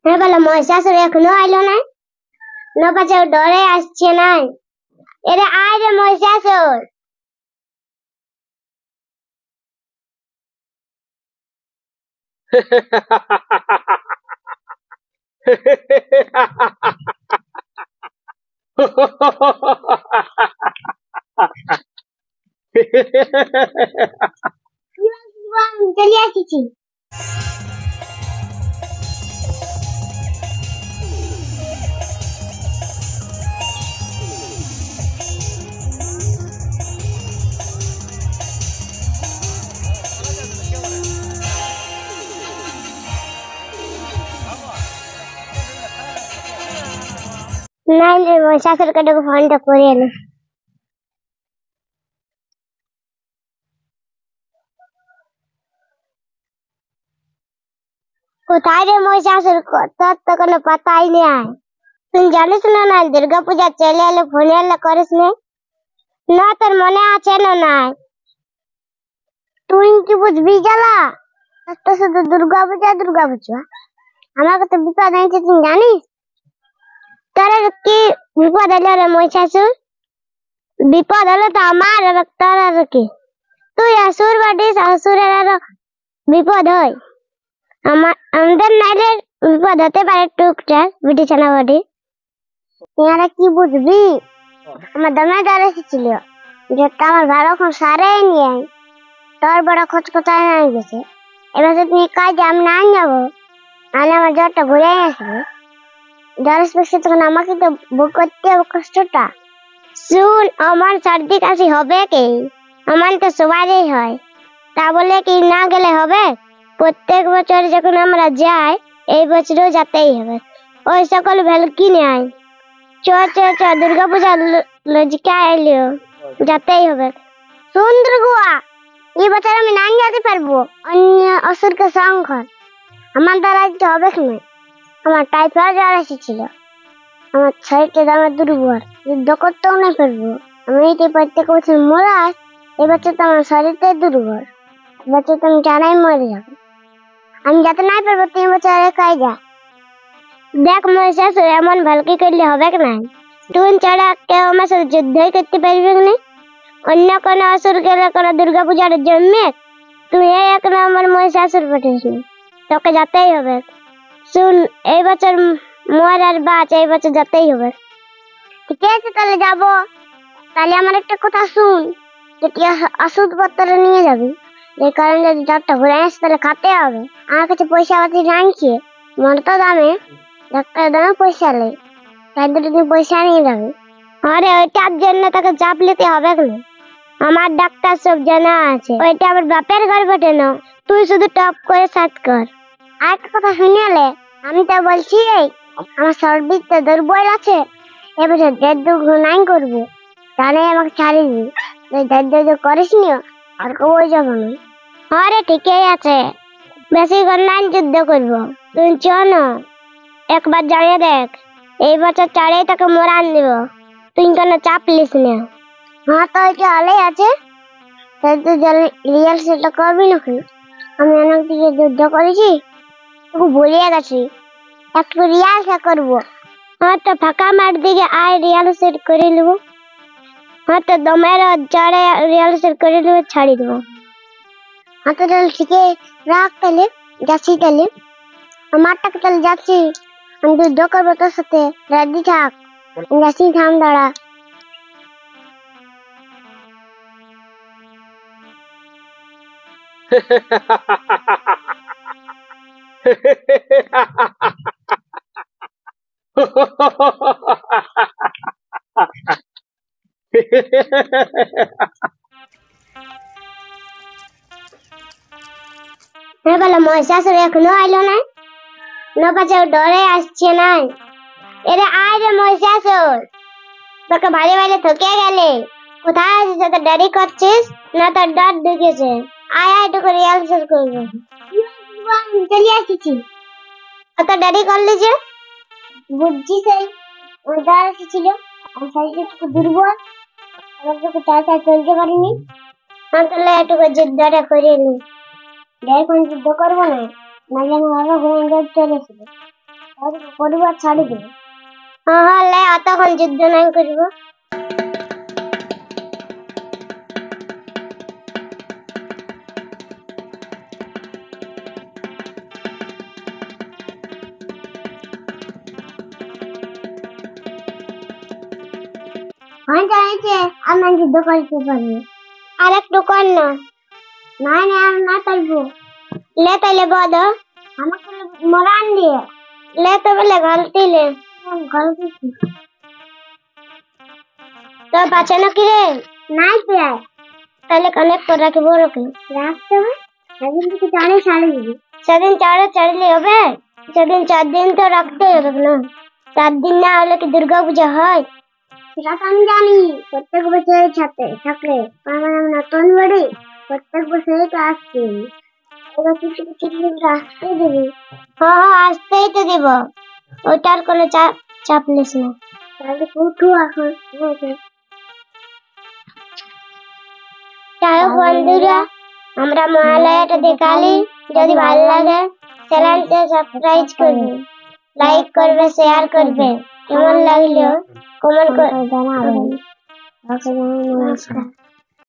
হ্যাঁ বলে মহিষাসুর এখনো আইলো না, না পাছে ডরে আসছে না। এরে আয় রে মহিষাসুর। চলে আসছি। নাই রে মহিষাসুর কে ফোনটা করে এলো। কোথায় রে মহিষাসুর, তোর তো কোনো পাতাই নেই। তুই জানিস না দুর্গা পূজা চলে এলে ফোনে এলে করিস না, তোর মনে আছে না নাই? তুই কি বুঝবি জ্বালা? তো শুধু দুর্গা পূজা। আমাকে তো বিপদ হয়েছে তুই জানিস? তোর কি বিপদ হলো রে মহিষাসুর? বিপদ হলো তো আমার আর তোর আর কি? তুই আসুর বাটিস, আসুরের আর বিপদ হয়। আমাদের নাইলে বিপদ হতে পারে টুকটাক বিটিছানা বাড়ি। এরা কি বুঝবি? আমার দমে ডর এসেছিল যেটা আমার ভালো এখন সারাই নিয়ে আয়। তোর বড় খোঁজ কোথায় নিয়ে গেছে। এবার তুই কাজে আমি না যাবো, নাহলে আমার জ্বরটা ঘুরে আসবে। জ্বরের বেশি তখন আমাকে তো বুক করতে হবে কষ্টটা। শুন, আমার সর্দি কাশি হবে কি? আমার তো সবারই হয়, তা বলে কি না গেলে হবে? প্রত্যেক বছর যখন আমরা যাই, এই বছরও যেতেই হবে। ওই সকল ভেলকি নেয়। চ দুর্গা পূজা লজিকা এলো, যেতেই হবে। শুন দুর্গুয়া, এই বছর আমি না যেতে পারবো। অন্য অসুরকে সংখ্যা আমার দ্বারা হবে কি না? আমার টাইফয়েড জ্বর এসেছিল, আমার শরীরটা দামে দুর্বল, যুদ্ধ করতেও না পারবো। আমি এই প্রত্যেক বছর মরা, এবছর তো আমার শরীরটাই দুর্বল। এবছর তো আমি জানাই মরে যাবো। আমি যেতে নাই পারবো, 3 বছর একাই যা। দেখ মহিষাসুর, এমন ভালকি করলে হবে না। তুই ছাড়া কেউ আমার সাথে যুদ্ধই করতে পারবে না। অন্য কোনো অসুর গেলে কোনো দুর্গা পূজার জন্মে তুই এক নম্বর মহিষাসুর পাঠিস না, তোকে যেতেই হবে। শুন, এই বছর মর আর বাঁচ, এই বছর যেতেই হবে। ঠিক আছে তাহলে যাবো। তাহলে আমার একটা কথা শুন, যদি ওষুধপত্র নিয়ে যাবি, যে কারণে যদি জ্বরটা ঘুরে আসে তাহলে খাতে হবে। আমার কাছে পয়সা পাতি রাখছি, মরতো দামে ডাক্তার দামে পয়সা নেই, তাই তুই পয়সা নিয়ে যাবি। আরে ওইটার জন্য তাকে চাপ নিতে হবে না, আমার ডাক্তার সব জানা আছে। ওইটা আমার বাপের ঘর বটে না, তুই শুধু টপ করে সাথ কর। আর একটা কথা শুনিয়ালে, আমি তো বলছি আমার সর্দিতে দুর্বল আছে, এবছর 1.5 নাই করবো, তাহলে আমাকে ছাড়ি দিবি। 1.5 করিস নি আর কবই যাবো না। আরে ঠিকই আছে, বেশি নাই যুদ্ধ করবো। তুই চ না, একবার জানিয়ে দেখ, এই বছর চারেই তাকে মরান দিব। তুই কোনো চাপ লিস না। হ্যাঁ তো এটা হলেই আছে, তাই তুই রিয়াল সেটা করবি নাকি? আমি অনেক দিকে যুদ্ধ করেছি, তোকে বলিয়ে গেছি একটু রিয়াল সে করবো। হ্যাঁ তো ফাঁকা মাঠ দিকে আয়, রিয়াল সেট করে নেবো। হ্যাঁ তো দমের জ্বরে রিয়াল সেট করে নেবো, ছাড়ি দেবো। হ্যাঁ তো তাহলে ঠিকই রাখ, তাহলে যাচ্ছি। তাহলে মাঠটাকে তাহলে যাচ্ছি, আমি যুদ্ধ করবো তোর সাথে, রেডি থাক। যাচ্ছি, থাম দাঁড়া। হ্যাঁ বলে মহিষাসুর এখনো আইলো না, না পাছে ডরে আসছে না। এরে আয় রে মহিষাসুর, তোকে ভালো ভালো ঠকে গেলে। কোথায় আছিস, এত দেরি করছিস না? তোর ডর ঢুকেছে। আয় আয়, তোকে রিয়াল সেট করবো। চলে আসছি। এত দেরি করলি যে? বুঝছি সেই ওই ডর এসেছিল, আমার শরীরটা একটু দুর্বল, আমার তোকে তাড়াতাড়ি চলতে পারিনি। তাহলে একটু যুদ্ধটা করে নি, এখন যুদ্ধ করবো না, নাহলে আমার আরো ঘুরে চলে এসেছে। পরিবার ছাড়ি দেবে। হলে তখন যুদ্ধ নাই করব। আমরা যুদ্ধ করতে পারি। আর একটু কর না। না আর না পারবো। ले पहले बोलो हमको मोरान दिए ले तो पहले गलती ले गलती की तो बच्चे न किरे नहीं पिया पहले कनेक्ट कर रखे वो रखे रखते हैं सदिन की चारे साड़ी सदिन चारे चढ़ ले होबे सदिन 4 दिन तो रखते हो ना 7 दिन ना होले कि दुर्गा पूजा है সেটা তো আমি জানি প্রত্যেক বছর ছাতে থাকে আমার নতুন বাড়ি প্রত্যেক বছরই তো আসছে আসতেই তো দিব ওটার কোনো চাপ নিস না তাহলে উঠু এখন যাই হোক বন্ধুরা আমরা মহালয়াটা দেখালি যদি ভালো লাগে চ্যানেলটা সাবস্ক্রাইব করবে লাইক করবে শেয়ার করবে কেমন লাগলো কমেন্ট করে জানাবেন নমস্কার।